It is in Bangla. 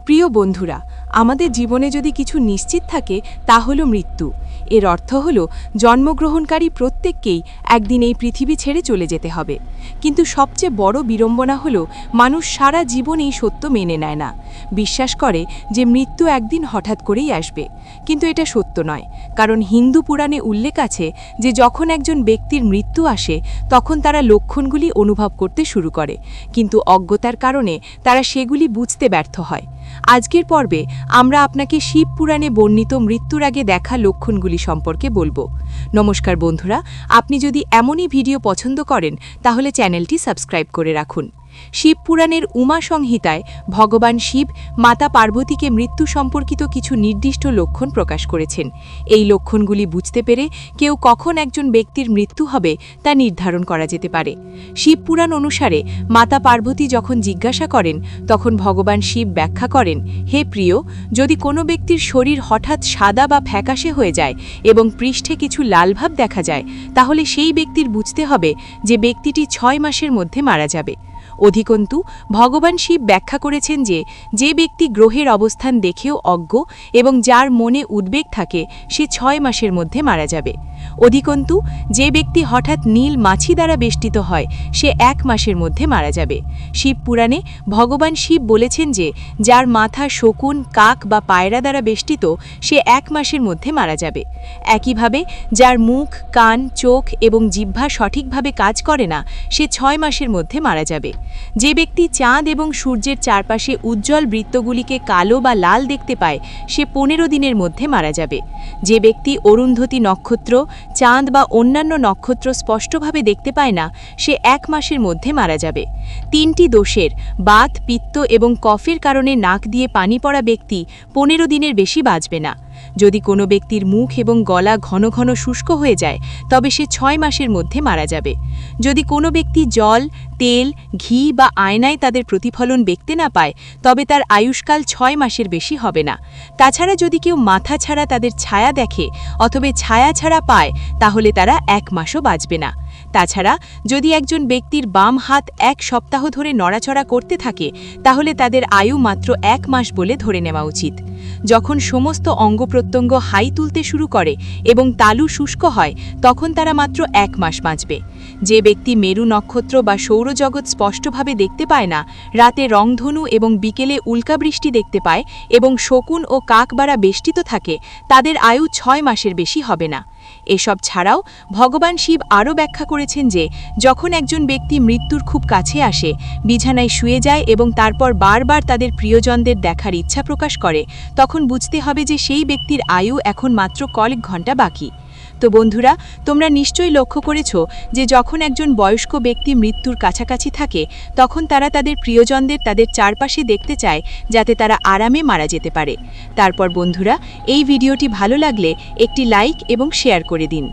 প্রিয় বন্ধুরা, আমাদের জীবনে যদি কিছু নিশ্চিত থাকে তা হলো মৃত্যু। এর অর্থ হলো জন্মগ্রহণকারী প্রত্যেককেই একদিন এই পৃথিবী ছেড়ে চলে যেতে হবে। কিন্তু সবচেয়ে বড় বিড়ম্বনা হলো মানুষ সারা জীবন এই সত্য মেনে নেয় না। বিশ্বাস করে যে মৃত্যু একদিন হঠাৎ করেই আসবে, কিন্তু এটা সত্য নয়। কারণ হিন্দু পুরাণে উল্লেখ আছে যে যখন একজন ব্যক্তির মৃত্যু আসে তখন তারা লক্ষণগুলি অনুভব করতে শুরু করে, কিন্তু অজ্ঞতার কারণে তারা সেগুলি বুঝতে ব্যর্থ হয়। আজকের পর্বে আমরা আপনাকে শিব পুরাণে বর্ণিত মৃত্যুর আগে দেখা লক্ষণগুলি সম্পর্কে বলবো। নমস্কার বন্ধুরা, আপনি যদি এমনই ভিডিও পছন্দ করেন তাহলে চ্যানেলটি সাবস্ক্রাইব করে রাখুন। শিব পুরাণের উমা সংহিতায় ভগবান শিব মাতা পার্বতীকে মৃত্যু সম্পর্কিত কিছু নির্দিষ্ট লক্ষণ প্রকাশ করেছেন। এই লক্ষণগুলি বুঝতে পেরে কেউ কখন একজন ব্যক্তির মৃত্যু হবে তা নির্ধারণ করা যেতে পারে। শিব পুরাণ অনুসারে মাতা পার্বতী যখন জিজ্ঞাসা করেন তখন ভগবান শিব ব্যাখ্যা করেন, হে প্রিয়, যদি কোনো ব্যক্তির শরীর হঠাৎ সাদা বা ফ্যাকাশে হয়ে যায় এবং পৃষ্ঠে কিছু লালভাব দেখা যায়, তাহলে সেই ব্যক্তির বুঝতে হবে যে ব্যক্তিটি 6 মাসের মধ্যে মারা যাবে। অধিকন্তু ভগবান শিব ব্যাখ্যা করেছেন যে যে ব্যক্তি গ্রহের অবস্থান দেখেও অজ্ঞ এবং যার মনে উদ্বেগ থাকে সে 6 মাসের মধ্যে মারা যাবে। অধিকন্তু যে ব্যক্তি হঠাৎ নীল মাছি দ্বারা বেষ্টিত হয় সে 1 মাসের মধ্যে মারা যাবে। শিব পুরাণে ভগবান শিব বলেছেন যে যার মাথা শকুন, কাক বা পায়রা দ্বারা বেষ্টিত সে 1 মাসের মধ্যে মারা যাবে। একইভাবে যার মুখ, কান, চোখ এবং জিহ্বা সঠিকভাবে কাজ করে না সে 6 মাসের মধ্যে মারা যাবে। যে ব্যক্তি চাঁদ এবং সূর্যের চারপাশে উজ্জ্বল বৃত্তগুলিকে কালো বা লাল দেখতে পায় সে 15 দিনের মধ্যে মারা যাবে। যে ব্যক্তি অরুন্ধতী নক্ষত্র, চাঁদ বা অন্যান্য নক্ষত্র স্পষ্টভাবে দেখতে পায় না সে 1 মাসের মধ্যে মারা যাবে। 3টি দোষের বাত, পিত্ত এবং কফের কারণে নাক দিয়ে পানি পড়া ব্যক্তি 15 দিনের বেশি বাঁচবে না। যদি কোনো ব্যক্তির মুখ এবং গলা ঘন ঘন শুষ্ক হয়ে যায় তবে সে 6 মাসের মধ্যে মারা যাবে। যদি কোনো ব্যক্তি জল, তেল, ঘি বা আয়নায় তাদের প্রতিফলন দেখতে না পায় তবে তার আয়ুষ্কাল 6 মাসের বেশি হবে না। তাছাড়া যদি কেউ মাথা ছাড়া তাদের ছায়া দেখে অথবা ছায়া ছাড়া পায় তাহলে তারা 1 মাসও বাঁচবে না। তাছাড়া যদি একজন ব্যক্তির বাম হাত 1 সপ্তাহ ধরে নড়াচড়া করতে থাকে তাহলে তাদের আয়ু মাত্র 1 মাস বলে ধরে নেওয়া উচিত। যখন সমস্ত অঙ্গপ্রত্যঙ্গ হাই তুলতে শুরু করে এবং তালু শুষ্ক হয় তখন তারা মাত্র 1 মাস বাঁচবে। যে ব্যক্তি মেরু নক্ষত্র বা সৌরজগৎ স্পষ্টভাবে দেখতে পায় না, রাতে রংধনু এবং বিকেলে উল্কাবৃষ্টি দেখতে পায় এবং শকুন ও কাক দ্বারা বেষ্টিত থাকে তাদের আয়ু 6 মাসের বেশি হবে না। এসব ছাড়াও ভগবান শিব আরও ব্যাখ্যা করেছেন যে যখন একজন ব্যক্তি মৃত্যুর খুব কাছে আসে, বিছানায় শুয়ে যায় এবং তারপর বারবার তাদের প্রিয়জনদের দেখার ইচ্ছা প্রকাশ করে তখন বুঝতে হবে যে সেই ব্যক্তির আয়ু এখন মাত্র কয়েক ঘন্টা বাকি। তো বন্ধুরা, তোমরা নিশ্চয়ই লক্ষ্য করেছ যে যখন একজন বয়স্ক ব্যক্তি মৃত্যুর কাছাকাছি থাকে তখন তারা তাদের প্রিয়জনদের তাদের চারপাশে দেখতে চায় যাতে তারা আরামে মারা যেতে পারে। তারপর বন্ধুরা, এই ভিডিওটি ভালো লাগলে একটি লাইক এবং শেয়ার করে দিন।